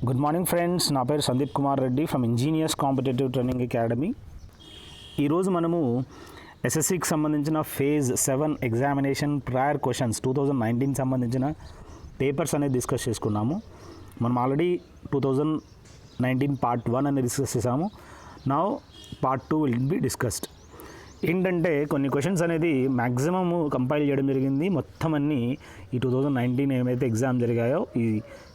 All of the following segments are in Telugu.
గుడ్ మార్నింగ్ ఫ్రెండ్స్, నా పేరు Sandeep Kumar Reddy from engineers competitive training academy. ఈరోజు మనము ఎస్ఎస్సికి సంబంధించిన ఫేజ్ 7 ఎగ్జామినేషన్ ప్రయర్ క్వశ్చన్స్ 2019 సంబంధించిన పేపర్స్ అనేది డిస్కస్ చేసుకున్నాము. మనం ఆల్రెడీ 2019 పార్ట్ 1 అనేది డిస్కస్ చేసాము. Now part 2 will be discussed. ఏంటంటే కొన్ని క్వశ్చన్స్ అనేది మ్యాక్సిమమ్ కంపైల్ చేయడం జరిగింది. మొత్తం అన్నీ ఈ 2019 ఏమైతే ఎగ్జామ్ జరిగాయో ఈ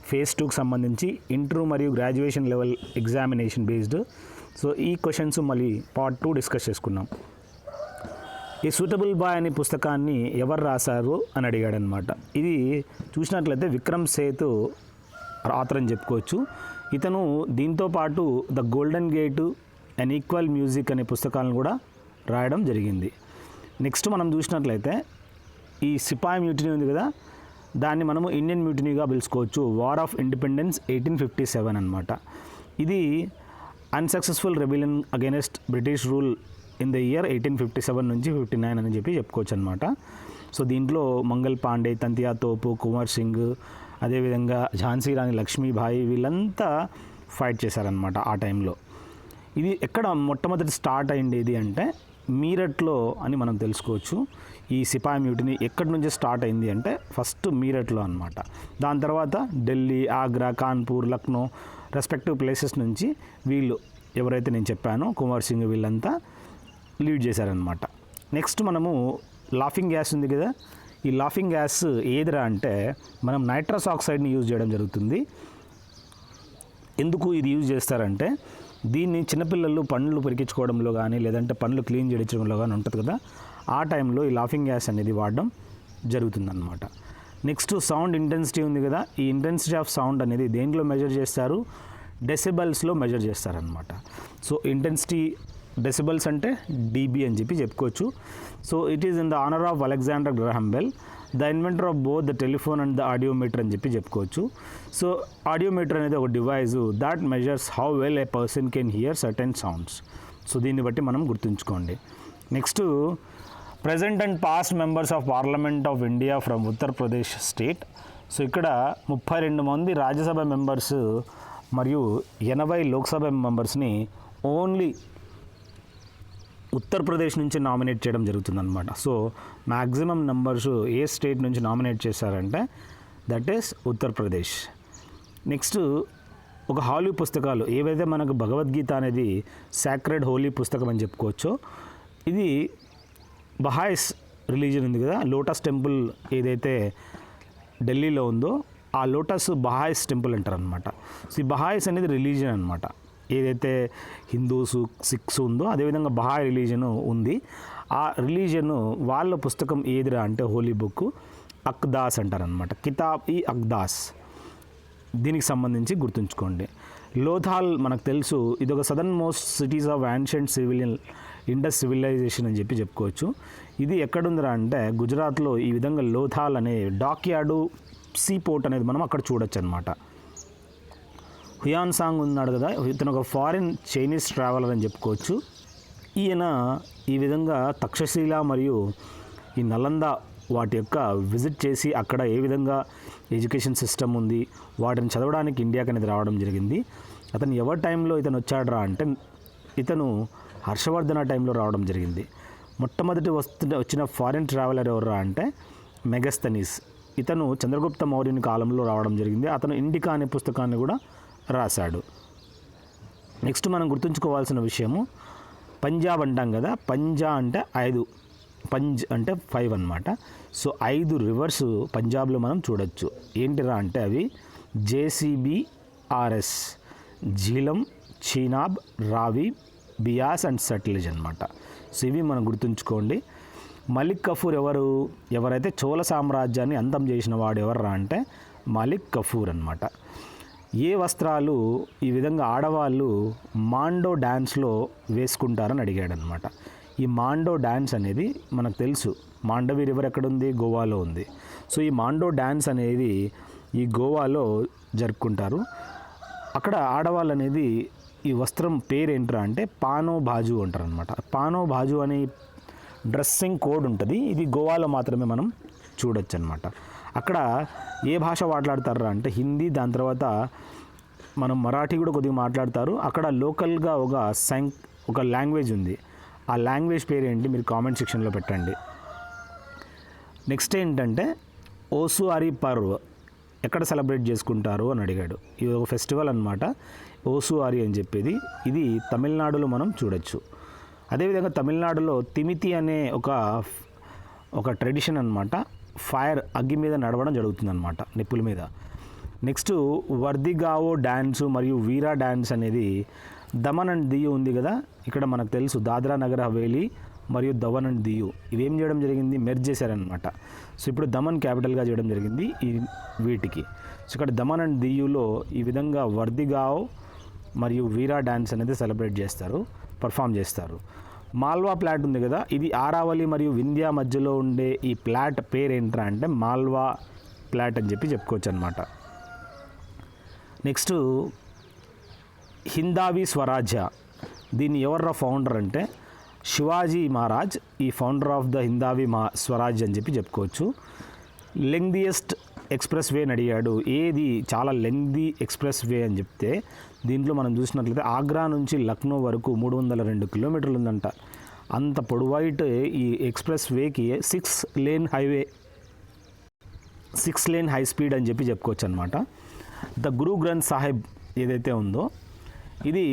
ఫేజ్ 2కి సంబంధించి ఇంటర్ మరియు graduation level examination based. So ఈ క్వశ్చన్స్ మళ్ళీ పార్ట్ 2 డిస్కస్ చేసుకున్నాం. ఈ సూటబుల్ బాయ్ అనే పుస్తకాన్ని ఎవరు రాశారు అని అడిగాడు అనమాట. ఇది చూసినట్లయితే విక్రమ్ సేతు ఆథర్ అని చెప్పుకోవచ్చు. ఇతను దీంతో పాటు the golden gate and equal music అనే పుస్తకాలను కూడా రాయడం జరిగింది. నెక్స్ట్ మనం చూసినట్లయితే ఈ సిపాయి మ్యూటినీ ఉంది కదా, దాన్ని మనము ఇండియన్ మ్యూటినీగా పిలుచుకోవచ్చు. వార్ ఆఫ్ ఇండిపెండెన్స్ 1857 అనమాట. ఇది unsuccessful rebellion against British rule in the year 1857 నుంచి 59 అని చెప్పుకోవచ్చు అనమాట. సో దీంట్లో మంగల్ పాండే, తంతియా తోపు, కుమార్ సింగ్, అదేవిధంగా ఝాన్సీ రాణి లక్ష్మీబాయి వీళ్ళంతా ఫైట్ చేశారనమాట ఆ టైంలో. ఇది ఎక్కడ మొట్టమొదటి స్టార్ట్ అయింది అంటే మీరట్లో అని మనం తెలుసుకోవచ్చు. ఈ సిపాయి మ్యూటినీ ఎక్కడి నుంచి స్టార్ట్ అయింది అంటే ఫస్ట్ మీరట్లో అనమాట. దాని తర్వాత ఢిల్లీ, ఆగ్రా, కాన్పూర్, లక్నో రెస్పెక్టివ్ ప్లేసెస్ నుంచి వీళ్ళు ఎవరైతే నేను చెప్పానో కుమార్ సింగ్ వీళ్ళంతా లీడ్ చేశారనమాట. నెక్స్ట్ మనము లాఫింగ్ గ్యాస్ ఉంది కదా, ఈ లాఫింగ్ గ్యాస్ ఏదిరా అంటే మనం నైట్రస్ ఆక్సైడ్ని యూజ్ చేయడం జరుగుతుంది. ఎందుకు ఇది యూజ్ చేస్తారంటే దీన్ని చిన్నపిల్లలు పండ్లు పెరికించుకోవడంలో కానీ లేదంటే పండ్లు క్లీన్ చేయించడంలో కానీ ఉంటుంది కదా, ఆ టైంలో ఈ లాఫింగ్ గ్యాస్ అనేది వాడడం జరుగుతుందన్నమాట. నెక్స్ట్ సౌండ్ ఇంటెన్సిటీ ఉంది కదా, ఈ ఇంటెన్సిటీ ఆఫ్ సౌండ్ అనేది దేంట్లో మెజర్ చేస్తారు? డెసిబల్స్లో మెజర్ చేస్తారనమాట. సో ఇంటెన్సిటీ డెసిబల్స్ అంటే డీబీ అని చెప్పుకోవచ్చు. So it is in the honour of Alexander Graham Bell, the inventor of both the telephone and the audiometer అని చెప్పుకోవచ్చు. సో ఆడియోమీటర్ అనేది ఒక device that measures how well a person can hear certain sounds. So దీన్ని బట్టి మనం గుర్తుంచుకోండి. Next present and past members of parliament of India from Uttar Pradesh state. So ఇక్కడ 32 మంది రాజ్యసభ మెంబర్స్ మరియు 80 లోక్సభ మెంబర్స్ని ఓన్లీ ఉత్తరప్రదేశ్ నుంచి నామినేట్ చేయడం జరుగుతుందన్నమాట. సో మ్యాక్సిమం నెంబర్స్ ఏ స్టేట్ నుంచి నామినేట్ చేశారంటే దట్ ఈస్ ఉత్తరప్రదేశ్. నెక్స్ట్ ఒక హాలీ పుస్తకాలు ఏవైతే మనకు భగవద్గీత అనేది సాక్రెడ్ హోలీ పుస్తకం అని చెప్పుకోవచ్చో, ఇది బహాయిస్ రిలీజన్ ఉంది కదా, లోటస్ టెంపుల్ ఏదైతే ఢిల్లీలో ఉందో ఆ లోటస్ బహాయిస్ టెంపుల్ అంటారు అనమాట. సో ఈ బహాయిస్ అనేది రిలీజన్ అనమాట. ఏదైతే హిందూస్, సిక్స్ ఉందో అదేవిధంగా బహాయ్ రిలీజన్ ఉంది. ఆ రిలీజన్ వాళ్ళ పుస్తకం ఏదిరా అంటే హోలీ బుక్ అక్దాస్ అంటారనమాట. కితాబ్ ఈ అక్దాస్, దీనికి సంబంధించి గుర్తుంచుకోండి. లోథాల్ మనకు తెలుసు, ఇది ఒక southernmost cities of ancient Indus civilization అని చెప్పుకోవచ్చు. ఇది ఎక్కడుందిరా అంటే గుజరాత్లో. ఈ విధంగా లోథాల్ అనే డాక్యార్డు సీ పోర్ట్ అనేది మనం అక్కడ చూడొచ్చు అనమాట. హుయాన్ సాంగ్ ఉన్నాడు కదా, ఇతను ఒక ఫారిన్ చైనీస్ ట్రావెలర్ అని చెప్పుకోవచ్చు. ఈయన ఈ విధంగా తక్షశిల మరియు ఈ నలంద వాటి యొక్క విజిట్ చేసి అక్కడ ఏ విధంగా ఎడ్యుకేషన్ సిస్టమ్ ఉంది వాటిని చదవడానికి ఇండియాకి అనేది రావడం జరిగింది. అతను ఎవరి టైంలో ఇతను వచ్చాడరా అంటే ఇతను హర్షవర్ధన టైంలో రావడం జరిగింది. మొట్టమొదటి వచ్చిన ఫారిన్ ట్రావెలర్ ఎవరా అంటే మెగస్తనీస్. ఇతను చంద్రగుప్త మౌర్యుని కాలంలో రావడం జరిగింది. అతను ఇండికా అనే పుస్తకాన్ని కూడా రాశాడు. నెక్స్ట్ మనం గుర్తుంచుకోవాల్సిన విషయము పంజాబ్ అంటాం కదా, పంజా అంటే 5, పంజ్ అంటే 5 అనమాట. సో 5 రివర్స్ పంజాబ్లో మనం చూడొచ్చు. ఏంటిరా అంటే అవి JCBRS, జీలం, చీనాబ్, రావి, బియాస్ అండ్ సట్లెజ్ అనమాట. సో ఇవి మనం గుర్తుంచుకోండి. మలిక్ కఫూర్ ఎవరైతే చోళ సామ్రాజ్యాన్ని అంతం చేసిన వాడు ఎవర్రా అంటే మలిక్ కఫూర్ అనమాట. ఏ వస్త్రాలు ఈ విధంగా ఆడవాళ్ళు మాండో డ్యాన్స్లో వేసుకుంటారని అడిగాడనమాట. ఈ మాండో డ్యాన్స్ అనేది మనకు తెలుసు, మాండవి రివర్ ఎక్కడుంది? గోవాలో ఉంది. సో ఈ మాండో డ్యాన్స్ అనేది ఈ గోవాలో జరుపుకుంటారు. అక్కడ ఆడవాళ్ళు అనేది ఈ వస్త్రం పేరు ఏంట్రా అంటే పానో బాజు అంటారు అనమాట. పానో బాజు అనే డ్రెస్సింగ్ కోడ్ ఉంటుంది. ఇది గోవాలో మాత్రమే మనం చూడొచ్చు అనమాట. అక్కడ ఏ భాష మాట్లాడతారా అంటే హిందీ, దాని తర్వాత మనం మరాఠీ కూడా కొద్దిగా మాట్లాడతారు. అక్కడ లోకల్గా ఒక లాంగ్వేజ్ ఉంది. ఆ లాంగ్వేజ్ పేరు ఏంటి మీరు కామెంట్ సెక్షన్లో పెట్టండి. నెక్స్ట్ ఏంటంటే ఓసువారీ పర్వ్ ఎక్కడ సెలబ్రేట్ చేసుకుంటారు అని అడిగాడు. ఇది ఒక ఫెస్టివల్ అనమాట, ఓసువారీ అని చెప్పేది. ఇది తమిళనాడులో మనం చూడొచ్చు. అదేవిధంగా తమిళనాడులో తిమితి అనే ఒక ట్రెడిషన్ అనమాట. ఫైర్ అగ్గి మీద నడవడం జరుగుతుందన్నమాట, నిప్పుల మీద. నెక్స్ట్ వర్దిగావో డ్యాన్స్ మరియు వీరా డ్యాన్స్ అనేది దమన్ అండ్ దియు ఉంది కదా, ఇక్కడ మనకు తెలుసు దాద్రా నగర్ హవేలీ మరియు దమన్ అండ్ దియు ఇవేం చేయడం జరిగింది, మెర్జ్ చేశారనమాట. సో ఇప్పుడు దమన్ క్యాపిటల్గా చేయడం జరిగింది ఈ వీటికి. సో ఇక్కడ దమన్ అండ్ దియులో ఈ విధంగా వర్దిగావ్ మరియు వీరా డ్యాన్స్ అనేది సెలబ్రేట్ చేస్తారు, పర్ఫామ్ చేస్తారు. మాల్వా ప్లాట్ ఉంది కదా, ఇది ఆరావళి మరియు వింధ్యా మధ్యలో ఉండే ఈ ప్లాట్ పేరు ఏంట్రా అంటే మాల్వా ప్లాట్ అని చెప్పి చెప్పుకోవచ్చు అనమాట. నెక్స్ట్ హిందావీ స్వరాజ్య, దీన్ని ఎవర్రా ఫౌండర్ అంటే శివాజీ మహారాజ్ ఈ ఫౌండర్ ఆఫ్ ద హిందావీ స్వరాజ్ అని చెప్పి చెప్పుకోవచ్చు. లెంగ్దియెస్ట్ ఎక్స్ప్రెస్ వే అని అడిగాడు. ఏది చాలా లెంగ్దీ ఎక్స్ప్రెస్ వే అని చెప్తే దీంట్లో మనం చూసినట్లయితే ఆగ్రా నుంచి లక్నో వరకు 302 కిలోమీటర్లు ఉందంట. అంత పొడవైట్ ఈ ఎక్స్ప్రెస్ వేకి 6 లేన్ హై స్పీడ్ అని చెప్పి చెప్పుకోవచ్చు అనమాట. ద గురు గ్రంథ్ సాహిబ్ ఏదైతే ఉందో ఇది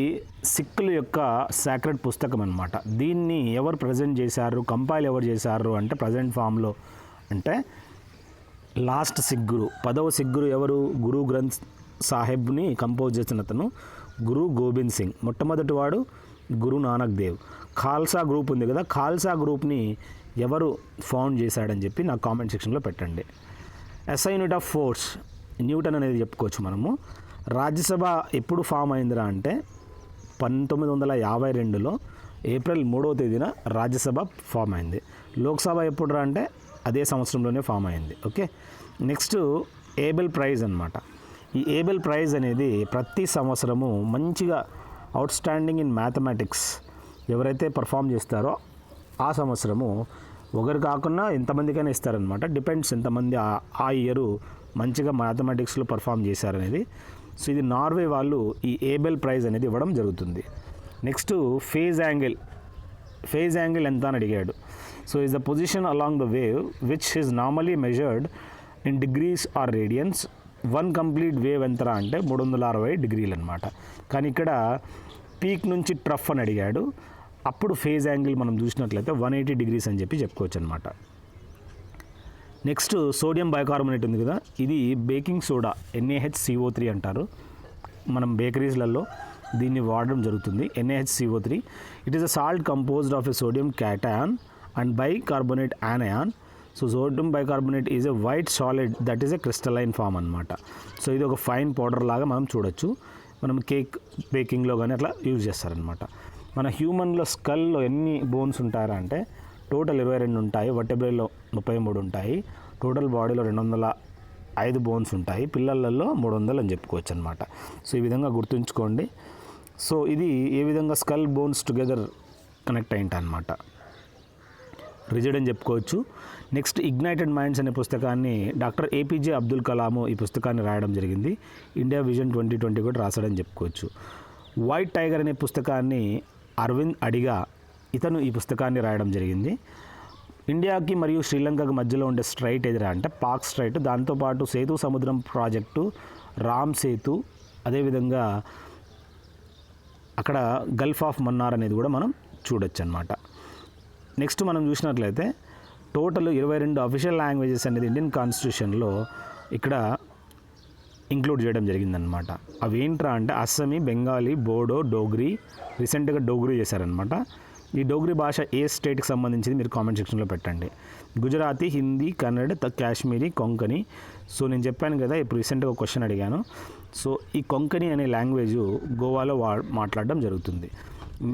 సిక్కుల యొక్క సాక్రెడ్ పుస్తకం అనమాట. దీన్ని ఎవరు ప్రజెంట్ చేశారు, కంపైల్ ఎవరు చేశారు అంటే ప్రజెంట్ ఫామ్లో అంటే లాస్ట్ సిక్ గురు, 10వ సిక్ గురు ఎవరు, గురు గ్రంథ్ సాహిబ్ని కంపోజ్ చేసిన అతను గురు గోబింద్ సింగ్. మొట్టమొదటి వాడు గురు నానక్ దేవ్. ఖాల్సా గ్రూప్ ఉంది కదా, ఖాల్సా గ్రూప్ని ఎవరు ఫౌండ్ చేశాడని చెప్పి నాకు కామెంట్ సెక్షన్లో పెట్టండి. SI unit of force Newton అనేది చెప్పుకోవచ్చు మనము. రాజ్యసభ ఎప్పుడు ఫామ్ అయిందిరా అంటే 1952లో ఏప్రిల్ 3వ తేదీన రాజ్యసభ ఫామ్ అయింది. లోక్సభ ఎప్పుడురా అంటే అదే సంవత్సరంలోనే ఫామ్ అయింది. ఓకే, నెక్స్ట్ ఏబెల్ ప్రైజ్ అనమాట. ఈ ఏబెల్ ప్రైజ్ అనేది ప్రతి సంవత్సరము మంచిగా అవుట్ స్టాండింగ్ ఇన్ మ్యాథమెటిక్స్ ఎవరైతే పర్ఫామ్ చేస్తారో ఆ సంవత్సరము ఒకరు కాకుండా ఎంతమందికైనా ఇస్తారనమాట. డిపెండ్స్ ఎంతమంది ఆ ఇయరు మంచిగా మ్యాథమెటిక్స్లో పర్ఫామ్ చేశారనేది. సో ఇది నార్వే వాళ్ళు ఈ ఏబెల్ ప్రైజ్ అనేది ఇవ్వడం జరుగుతుంది. నెక్స్ట్ ఫేజ్ యాంగిల్ ఎంత అని అడిగాడు. So is the position along the wave which is normally measured in degrees or radians. 1 complete wave ఎంతరా అంటే 360 డిగ్రీలు అనమాట. కానీ ఇక్కడ పీక్ నుంచి ట్రఫ్ అని అడిగాడు. అప్పుడు ఫేజ్ యాంగిల్ మనం చూసినట్లయితే 180 డిగ్రీస్ అని చెప్పి చెప్పుకోవచ్చు అనమాట. నెక్స్ట్ సోడియం బైకార్బోనేట్ ఉంది కదా, ఇది బేకింగ్ సోడా NaHCO3 అంటారు. మనం బేకరీస్లలో దీన్ని వాడడం జరుగుతుంది. NaHCO3 it is a salt composed of a sodium cation and bicarbonate anion. So sodium bicarbonate is a white solid that is a crystalline form అనమాట. సో ఇది ఒక ఫైన్ పౌడర్ లాగా మనం చూడొచ్చు. మనం కేక్ బేకింగ్లో కానీ అట్లా యూజ్ చేస్తారనమాట. మన హ్యూమన్లో స్కల్లో ఎన్ని బోన్స్ ఉంటారా అంటే టోటల్ 22 ఉంటాయి, వర్టెబ్రేలో 33 ఉంటాయి, టోటల్ బాడీలో 205 బోన్స్ ఉంటాయి, పిల్లలలో 300 అని చెప్పుకోవచ్చు అనమాట. సో ఈ విధంగా గుర్తుంచుకోండి. సో ఇది ఏ విధంగా స్కల్ బోన్స్ టుగెదర్ కనెక్ట్ అయింట అనమాట, రిజిడ్ అని చెప్పుకోవచ్చు. నెక్స్ట్ ఇగ్నైటెడ్ మైండ్స్ అనే పుస్తకాన్ని డాక్టర్ APJ అబ్దుల్ కలాము ఈ పుస్తకాన్ని రాయడం జరిగింది. ఇండియా విజన్ 2020 కూడా రాసాడని చెప్పుకోవచ్చు. వైట్ టైగర్ అనే పుస్తకాన్ని అరవింద్ అడిగా ఇతను ఈ పుస్తకాన్ని రాయడం జరిగింది. ఇండియాకి మరియు శ్రీలంకకి మధ్యలో ఉండే స్ట్రైట్ ఎదురా అంటే పాక్ స్ట్రైట్, దాంతోపాటు సేతు సముద్రం ప్రాజెక్టు, రామ్ సేతు, అదేవిధంగా అక్కడ గల్ఫ్ ఆఫ్ మన్నార్ అనేది కూడా మనం చూడొచ్చు అనమాట. నెక్స్ట్ మనం చూసినట్లయితే టోటల్ 22 అఫీషియల్ లాంగ్వేజెస్ అనేది ఇండియన్ కాన్స్టిట్యూషన్లో ఇక్కడ ఇంక్లూడ్ చేయడం జరిగిందనమాట. అవి ఏంట్రా అంటే అస్సమీ, బెంగాలీ, బోడో, డోగ్రీ. రీసెంట్గా డోగ్రీ చేశారనమాట. ఈ డోగ్రీ భాష ఏ స్టేట్కి సంబంధించింది మీరు కామెంట్ సెక్షన్లో పెట్టండి. గుజరాతీ, హిందీ, కన్నడ, కాశ్మీరీ, కొంకణి. సో నేను చెప్పాను కదా, ఇప్పుడు రీసెంట్గా ఒక క్వశ్చన్ అడిగాను. సో ఈ కొంకణి అనే లాంగ్వేజ్ గోవాలో మాట్లాడడం జరుగుతుంది.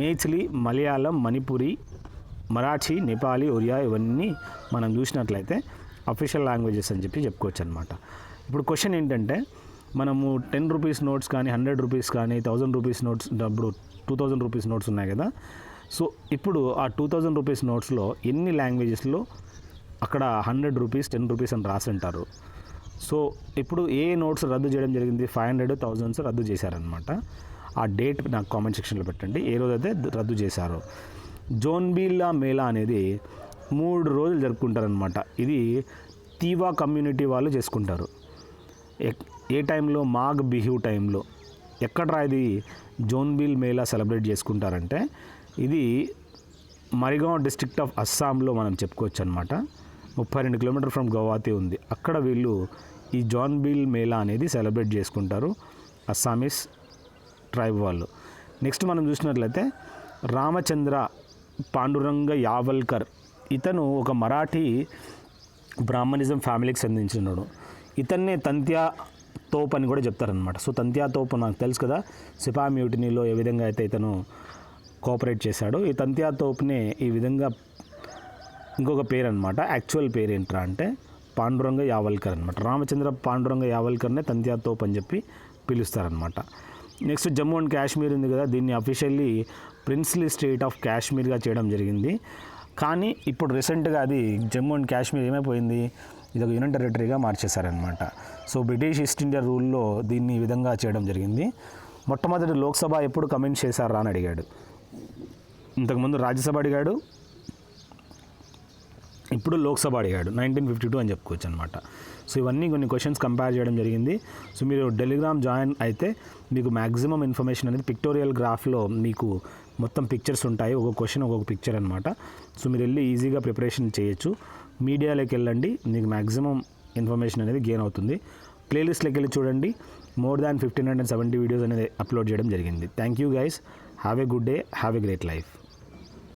మేచిలి, మలయాళం, మణిపురి, మరాఠీ, నేపాలీ, ఒరియా ఇవన్నీ మనం చూసినట్లయితే అఫీషియల్ లాంగ్వేజెస్ అని చెప్పి చెప్పుకోవచ్చు అనమాట. ఇప్పుడు క్వశ్చన్ ఏంటంటే మనము 10 రూపీస్ నోట్స్ కానీ 100 రూపీస్ కానీ 1000 రూపీస్ నోట్స్, ఇప్పుడు 2000 రూపీస్ నోట్స్ ఉన్నాయి కదా. సో ఇప్పుడు ఆ 2000 రూపీస్ నోట్స్లో ఎన్ని లాంగ్వేజెస్లో అక్కడ 100 రూపీస్ 10 రూపీస్ అని రాసి ఉంటారు. సో ఇప్పుడు ఏ నోట్స్ రద్దు చేయడం జరిగింది, 500, 1000 రద్దు చేశారనమాట. ఆ డేట్ నాకు కామెంట్ సెక్షన్లో పెట్టండి ఏ రోజైతే రద్దు చేశారో. జోన్బిల్లా మేళా అనేది 3 రోజులు జరుపుకుంటారనమాట. ఇది తీవా కమ్యూనిటీ వాళ్ళు చేసుకుంటారు. ఏ టైంలో, మాఘ్ బిహు టైంలో. ఎక్కడ్రా ఇది జోన్బిల్ మేళా సెలబ్రేట్ చేసుకుంటారంటే ఇది మరిగావ్ డిస్ట్రిక్ట్ ఆఫ్ అస్సాంలో మనం చెప్పుకోవచ్చు అనమాట. 32 కిలోమీటర్ ఫ్రమ్ గౌహతి ఉంది. అక్కడ వీళ్ళు ఈ జోన్బిల్ మేళా అనేది సెలబ్రేట్ చేసుకుంటారు అస్సామీస్ ట్రైబ్ వాళ్ళు. నెక్స్ట్ మనం చూసినట్లయితే రామచంద్ర పాండురంగ యావల్కర్, ఇతను ఒక మరాఠీ బ్రాహ్మణిజం ఫ్యామిలీకి చెందించినాడు. ఇతన్నే తంత్యా తోప్ అని కూడా చెప్తారనమాట. సో తంత్యా తోప్ నాకు తెలుసు కదా, సిపాయి మ్యూటినీలో ఏ విధంగా అయితే ఇతను కోఆపరేట్ చేశాడో, ఈ తంత్యా తోప్నే ఈ విధంగా ఇంకొక పేరు అనమాట. యాక్చువల్ పేరు ఏంట్రా అంటే పాండురంగ యావల్కర్ అనమాట. రామచంద్ర పాండురంగ యావల్కర్నే తంత్యా తోప్ అని చెప్పి పిలుస్తారనమాట. నెక్స్ట్ జమ్మూ అండ్ కాశ్మీర్ ఉంది కదా, దీన్ని అఫీషియల్లీ ప్రిన్స్లీ స్టేట్ ఆఫ్ కాశ్మీర్గా చేయడం జరిగింది. కానీ ఇప్పుడు రీసెంట్గా అది జమ్మూ అండ్ కాశ్మీర్ ఏమైపోయింది, ఇది ఒక యూనియన్ టెరిటరీగా మార్చేశారనమాట. సో బ్రిటిష్ ఈస్ట్ ఇండియా రూల్లో దీన్ని ఈ విధంగా చేయడం జరిగింది. మొట్టమొదటి లోక్సభ ఎప్పుడు కమెంట్ చేశారా అని అడిగాడు. ఇంతకుముందు రాజ్యసభ అడిగాడు, ఇప్పుడు లోక్సభ అడిగాడు. 1952 అని చెప్పుకోవచ్చు అనమాట. సో ఇవన్నీ కొన్ని క్వశ్చన్స్ కంపేర్ చేయడం జరిగింది. సో మీరు టెలిగ్రామ్ జాయిన్ అయితే మీకు మ్యాక్సిమం ఇన్ఫర్మేషన్ అనేది పిక్టోరియల్ గ్రాఫ్లో మీకు మొత్తం పిక్చర్స్ ఉంటాయి, ఒక్కొక్క క్వశ్చన్ ఒక్కొక్క పిక్చర్ అనమాట. సో మీరు వెళ్ళి ఈజీగా ప్రిపరేషన్ చేయొచ్చు. మీడియాలోకి వెళ్ళండి, మీకు మ్యాక్సిమం ఇన్ఫర్మేషన్ అనేది గెయిన్ అవుతుంది. ప్లేలిస్ట్లోకి వెళ్ళి చూడండి, మోర్ దాన్ 1570 వీడియోస్ అనేది అప్లోడ్ చేయడం జరిగింది. Thank you guys, have a good day, have a great life.